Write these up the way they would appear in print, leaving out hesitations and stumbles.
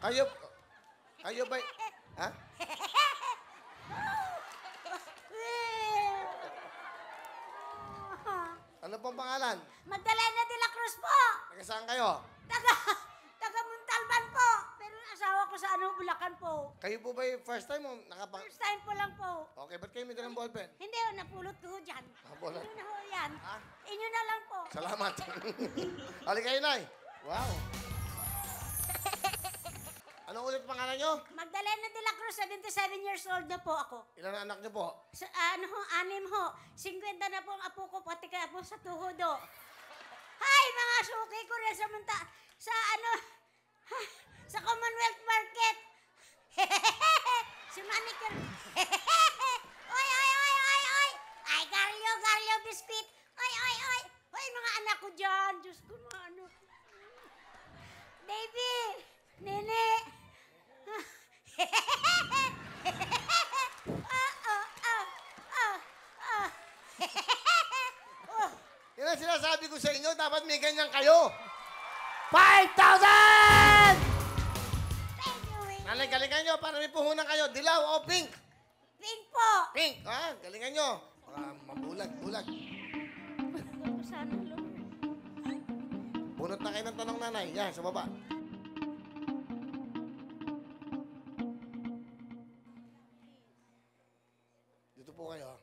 Kayo, kayo ba, ha? Ano pong pangalan? Magdalena de la Cruz po. Taga saan kayo? Taga Montalban po. Pero yung asawa ko sa Bulacan po. Kayo po ba yung first time o nakapang... First time po lang po. Okay, ba't kayo may dalang ballpen? Hindi, napulot ko dyan. Napulot? Inyo na ho yan. Ha? Inyo na lang po. Salamat. Halika kayo, Nay. Wow. Anong ulit pangalan nyo? Magdalena de la Cruz, 77 years old na po ako. Ilan ang anak nyo po? Sa, 6 ho. 50 na po ang apo ko, pati kaya po sa tuhodo. Hi, mga suki ko rin sa Commonwealth Market. Si Manicure. Oy, oy, oy, oy, oy. Ay, Garlio biscuit. Oy, oy, oy. Oy, mga anak ko dyan. Diyos ko, mga ano. Baby, nene. Yan ang sinasabi ko sa inyo, dapat may ganyan kayo. 5,000! Thank you, Wing. Nanay, galingan nyo para may puhunan kayo. Dilaw o pink? Pink po. Pink, ha? Galingan nyo. Mabulag. Sana lang. Bunot na kayo ng tanong, nanay. Yan, sa baba. Dito po kayo.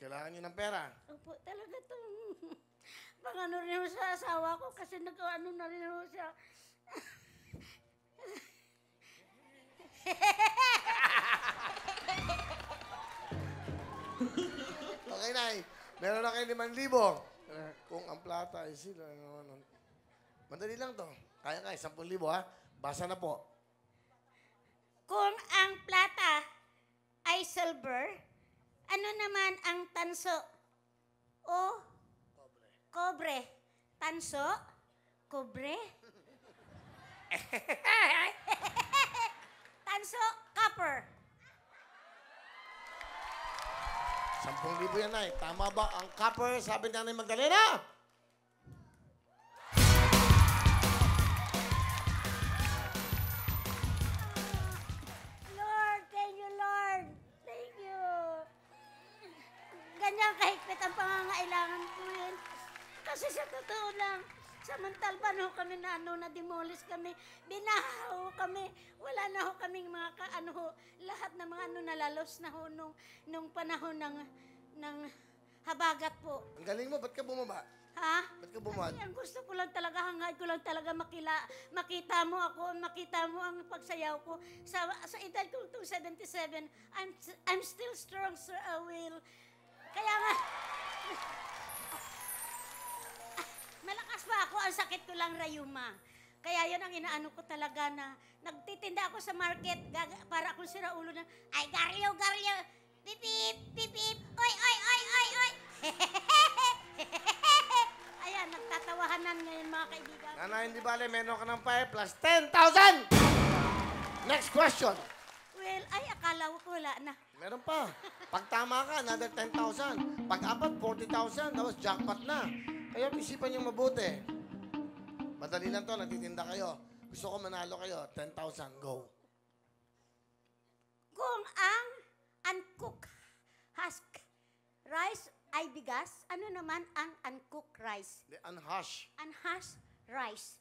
Kailangan nyo ng pera. Opo, talaga to. Pang ano rin ho sa asawa ko kasi nag-ano na rin ho siya. Okay, nay. Meron na kayo 5,000. Kung ang plata ay sila. Madali lang to. Kaya 10,000 ha. Basa na po. Kung ang plata ay silver, ano naman ang tanso? O cobre. Tanso? Cobre? Tanso? Copper. 10,000 yan, nay. Tama ba ang copper? Sabi ni Nanay Magdalena. Lord, thank you, Lord. Thank you. Ganyan kahigpit ang pangangailangan ko yun. Kasi sa totoo lang, sa Montalban ho kami na-demolish kami, binaha ho kami, wala na ho kaming mga lahat ng mga nalalos na ho nung panahon ng habagat po. Ang galing mo, ba't ka bumaba? Ha? Ba't ka bumaba? Ang gusto ko lang talaga, hangad ko lang talaga makita mo ako, makita mo ang pagsayaw ko. Sa edad kong 277, I'm still strong, Sir Will. Kaya nga, malakas pa ako, ang sakit ko lang rayuma. Kaya yun ang inaano ko talaga na nagtitinda ako sa market, para akong siraulo na, ay, Garlio, pip, pip, pip, oy, oy, oy, oy, oy. Ayan, nagtatawahanan ngayon mga kaibigan. Nanay, hindi bale, meron ka ng 5 plus 10,000! Next question. Well, ay, akala ko wala na. Meron pa. Pag tama ka, another 10,000. Pag apat, 40,000. Tapos jackpot na. Kaya isipan niyo mabuti. Madali lang to, nagtitinda kayo. Gusto ko manalo kayo, 10,000, go. Kung ang uncooked husk rice ay bigas, ano naman ang uncooked rice? The unhush. Unhusked rice.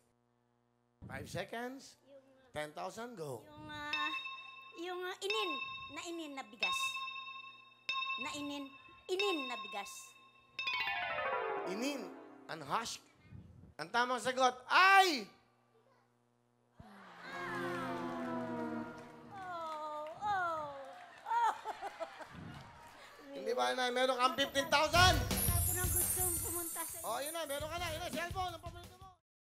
5 seconds. 10,000, go. Yung inin na bigas. Inin na bigas. Inin. Unhush. Ang tamang sagot ay... Oh. Hindi ba na, meron kang 15,000? Ako nang gustong pumunta sa... Oh, yun na, meron ka na. Yun na, cellphone.